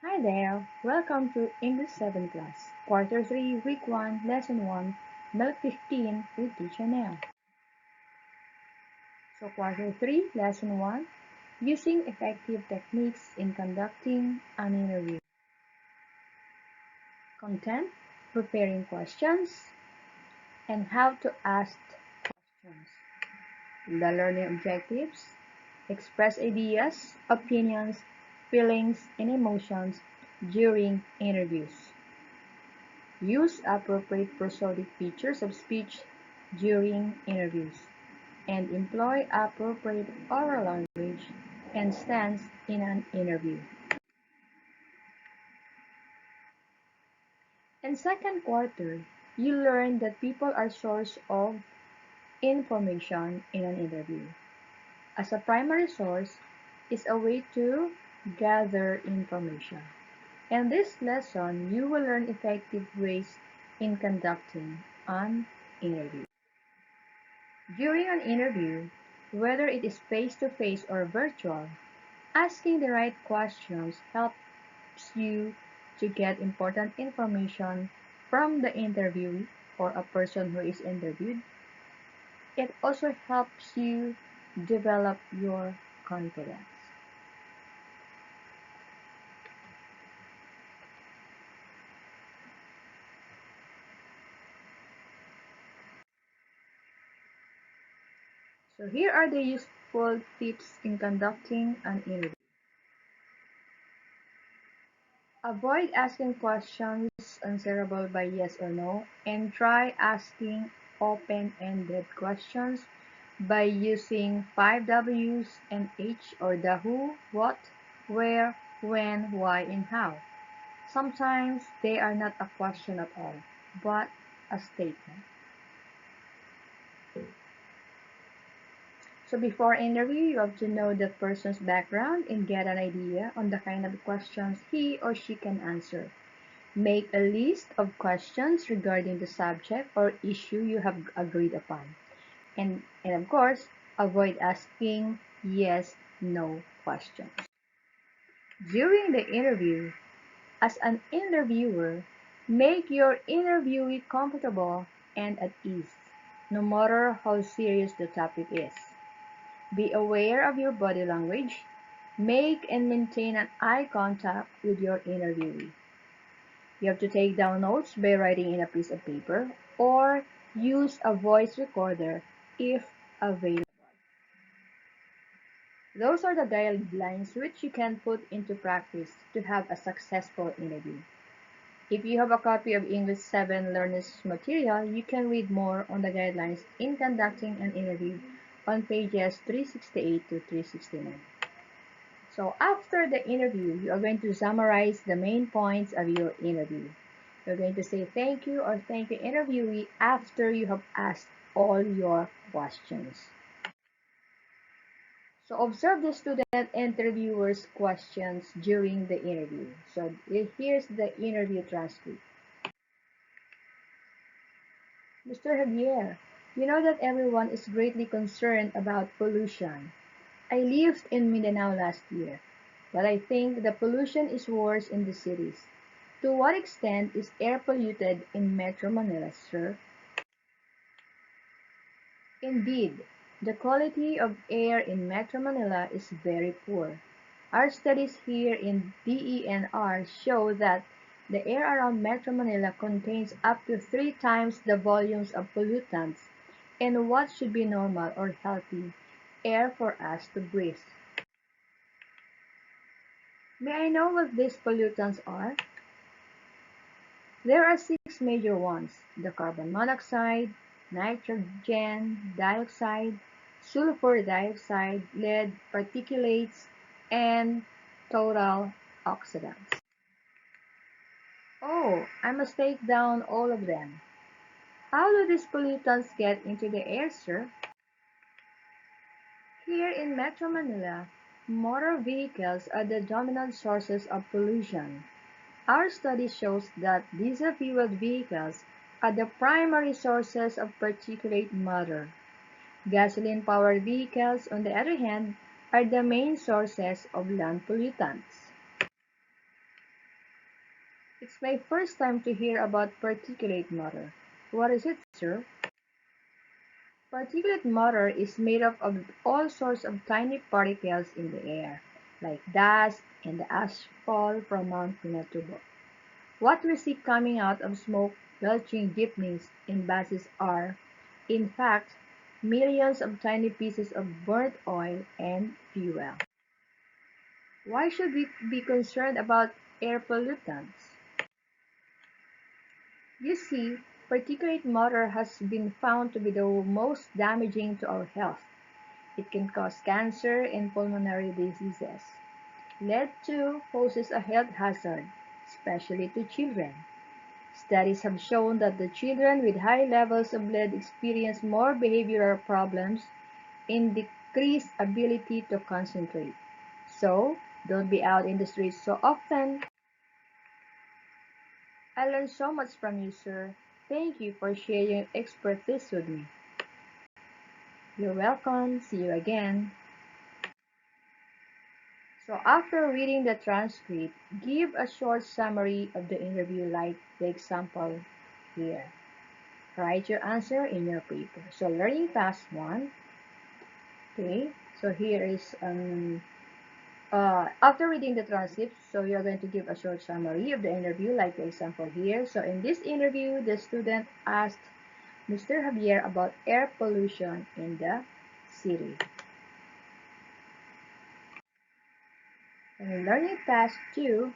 Hi there, welcome to English 7 class, Quarter 3, Week 1, Lesson 1, Note 15 with Teacher Nell. So Quarter 3, Lesson 1, Using Effective Techniques in Conducting an Interview. Content, Preparing Questions, and How to Ask Questions. The learning objectives, express ideas, opinions, feelings, and emotions during interviews. Use appropriate prosodic features of speech during interviews, and employ appropriate oral language and stance in an interview. In second quarter, you learn that people are source of information in an interview. As a primary source is a way to gather information. In this lesson, you will learn effective ways in conducting an interview. During an interview, whether it is face-to-face or virtual, asking the right questions helps you to get important information from the interviewee or a person who is interviewed. It also helps you develop your confidence. So here are the useful tips in conducting an interview. Avoid asking questions answerable by yes or no, and try asking open-ended questions by using 5 W's and H, or the who, what, where, when, why, and how. Sometimes they are not a question at all, but a statement. So before interview, you have to know the person's background and get an idea on the kind of questions he or she can answer. Make a list of questions regarding the subject or issue you have agreed upon. And of course, avoid asking yes, no questions. During the interview, as an interviewer, make your interviewee comfortable and at ease, no matter how serious the topic is. Be aware of your body language. Make and maintain an eye contact with your interviewee. You have to take down notes by writing in a piece of paper or use a voice recorder if available. Those are the guidelines which you can put into practice to have a successful interview. If you have a copy of English 7 Learners material, you can read more on the guidelines in conducting an interview on pages 368 to 369. So after the interview, you are going to summarize the main points of your interview. You're going to say thank you or thank the interviewee after you have asked all your questions. So observe the student interviewer's questions during the interview. So here's the interview transcript. Mr. Javier, you know that everyone is greatly concerned about pollution. I lived in Mindanao last year, but I think the pollution is worse in the cities. To what extent is air polluted in Metro Manila, sir? Indeed, the quality of air in Metro Manila is very poor. Our studies here in DENR show that the air around Metro Manila contains up to 3 times the volumes of pollutants and what should be normal or healthy air for us to breathe. May I know what these pollutants are? There are 6 major ones: the carbon monoxide, nitrogen dioxide, sulfur dioxide, lead particulates, and total oxidants. Oh, I must take down all of them. How do these pollutants get into the air, sir? Here in Metro Manila, motor vehicles are the dominant sources of pollution. Our study shows that diesel-fueled vehicles are the primary sources of particulate matter. Gasoline-powered vehicles, on the other hand, are the main sources of land pollutants. It's my first time to hear about particulate matter. What is it, sir? Particulate matter is made up of all sorts of tiny particles in the air, like dust and the asphalt from Mount Pinatubo. What we see coming out of smoke belching jeepneys and buses are, in fact, millions of tiny pieces of burnt oil and fuel. Why should we be concerned about air pollutants? You see, particulate matter has been found to be the most damaging to our health. It can cause cancer and pulmonary diseases. Lead too poses a health hazard, especially to children. Studies have shown that the children with high levels of lead experience more behavioral problems and decreased ability to concentrate. So, don't be out in the streets so often. I learned so much from you, sir. Thank you for sharing your expertise with me. You're welcome. See you again. So after reading the transcript, give a short summary of the interview like the example here. Write your answer in your paper. So learning task 1. Okay. So here is after reading the transcript, so you're going to give a short summary of the interview like the example here. So in this interview, the student asked Mr. Javier about air pollution in the city. In learning task 2,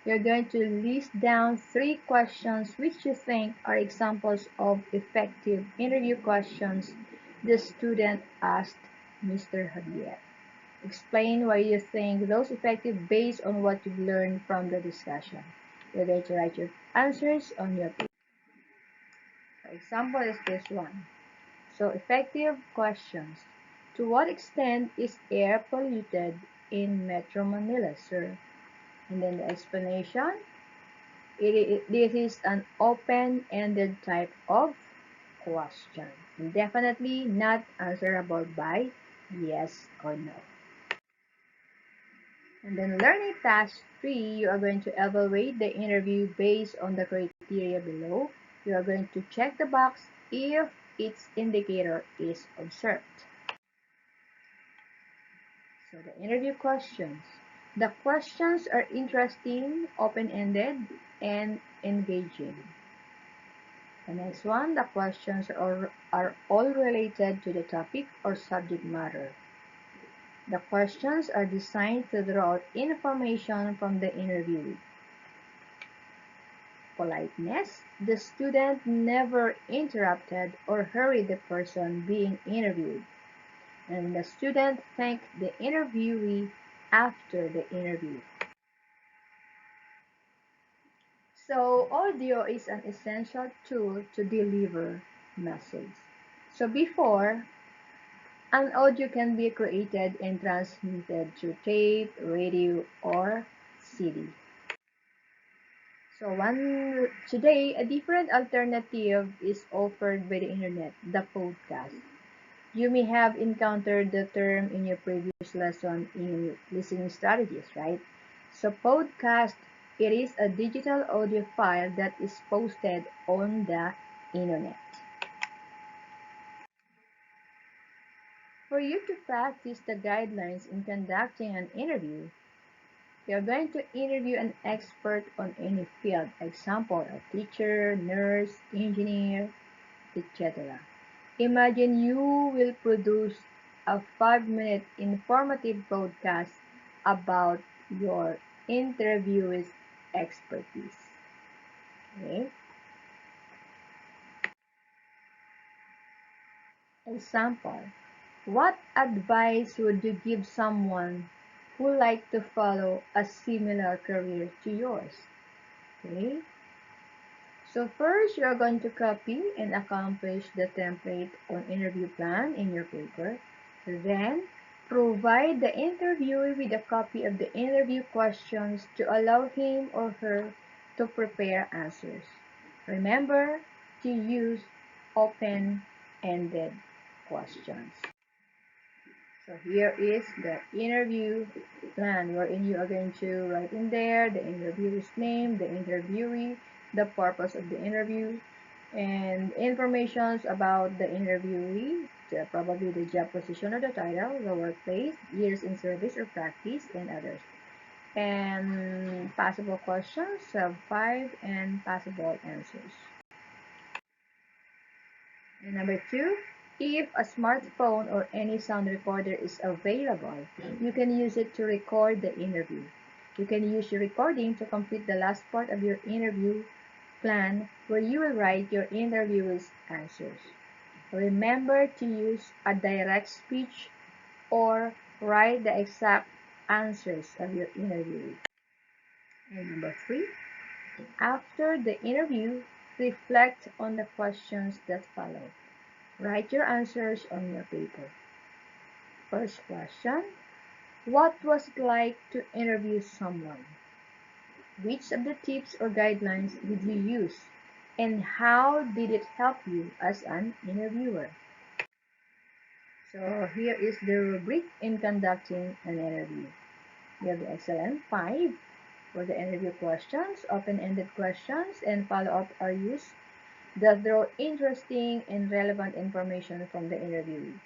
you're going to list down 3 questions which you think are examples of effective interview questions the student asked Mr. Javier. Explain why you think those effective based on what you've learned from the discussion. You're going to write your answers on your paper. For example is this one. So effective questions. To what extent is air polluted in Metro Manila, sir? And then the explanation. This is an open-ended type of question. And definitely not answerable by yes or no. And then learning task 3, you are going to evaluate the interview based on the criteria below. You are going to check the box if its indicator is observed. So the interview questions. The questions are interesting, open-ended, and engaging. The next one, the questions are all related to the topic or subject matter. The questions are designed to draw out information from the interviewee. Politeness. The student never interrupted or hurried the person being interviewed. And the student thanked the interviewee after the interview. So audio is an essential tool to deliver message. So before, an audio can be created and transmitted through tape, radio, or CD. So today, a different alternative is offered by the internet, the podcast. You may have encountered the term in your previous lesson in listening strategies, right? So podcast, it is a digital audio file that is posted on the internet. For you to practice the guidelines in conducting an interview, you're going to interview an expert on any field, example, a teacher, nurse, engineer, etc. Imagine you will produce a 5-minute informative broadcast about your interviewee's expertise. Okay? Example, what advice would you give someone who like to follow a similar career to yours? Okay? So first, you are going to copy and accomplish the template on interview plan in your paper. Then, provide the interviewer with a copy of the interview questions to allow him or her to prepare answers. Remember to use open-ended questions. So here is the interview plan, wherein you are going to write in there the interviewer's name, the interviewee, the purpose of the interview, and informations about the interviewee, probably the job position or the title, the workplace, years in service or practice, and others. And possible questions, have 5, and possible answers. And number 2, if a smartphone or any sound recorder is available, you can use it to record the interview. You can use your recording to complete the last part of your interview plan where you will write your interviewer's answers. Remember to use a direct speech or write the exact answers of your interview. And number 3, after the interview, reflect on the questions that follow. Write your answers on your paper. First question, what was it like to interview someone? Which of the tips or guidelines did you use? And how did it help you as an interviewer? So here is the rubric in conducting an interview. You have the excellent 5 for the interview questions. Open-ended questions and follow-up are used that draw interesting and relevant information from the interviewee.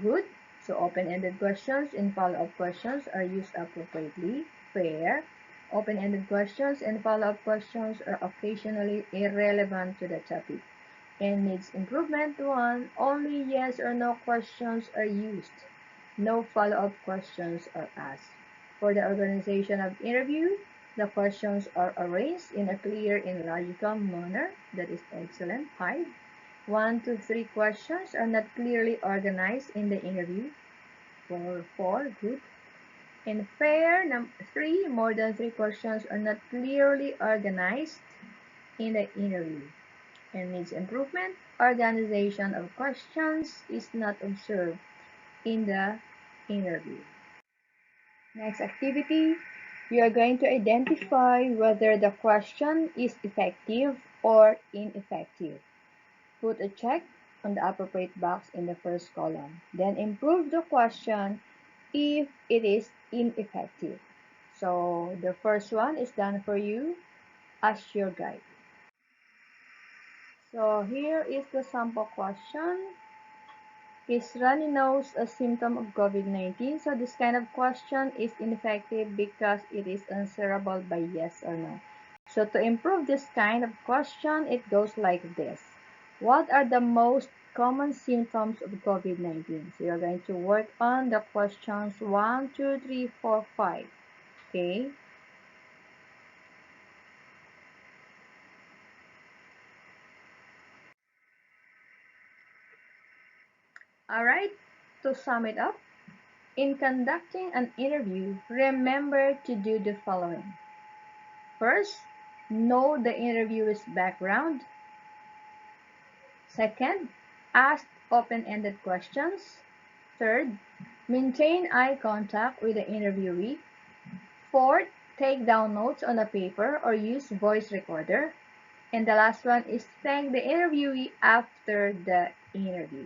Good. So open-ended questions and follow-up questions are used appropriately. Fair. Open-ended questions and follow-up questions are occasionally irrelevant to the topic. And needs improvement 1. Only yes or no questions are used. No follow-up questions are asked. For the organization of interview, the questions are arranged in a clear and logical manner. That is excellent. 5. 1 to 3 questions are not clearly organized in the interview. 4. Good. And fair. 3. More than 3 questions are not clearly organized in the interview. And needs improvement. Organization of questions is not observed in the interview. Next activity, you are going to identify whether the question is effective or ineffective. Put a check on the appropriate box in the first column. Then improve the question if it is ineffective. So the first one is done for you as your guide. So here is the sample question. Is runny nose a symptom of COVID-19? So this kind of question is ineffective because it is answerable by yes or no. So to improve this kind of question, it goes like this. What are the most common symptoms of COVID-19? So you're going to work on the questions 1, 2, 3, 4, 5. Okay. Alright, to sum it up, in conducting an interview, remember to do the following. First, know the interviewer's background. Second, ask open-ended questions. Third, maintain eye contact with the interviewee. Fourth, take down notes on a paper or use voice recorder. And the last one is thank the interviewee after the interview.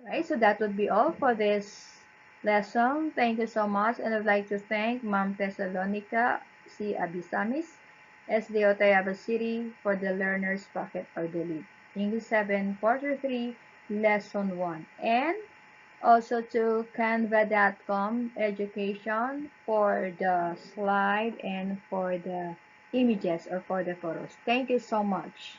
Alright, so that would be all for this lesson. Thank you so much, and I'd like to thank Ma'am Tesalonica, C. Abesamis, SDO Tayabas City for the Learner's Pocket or the Lead. English 7, Quarter 3, Lesson 1. And also to canva.com education for the slide and for the images or for the photos. Thank you so much.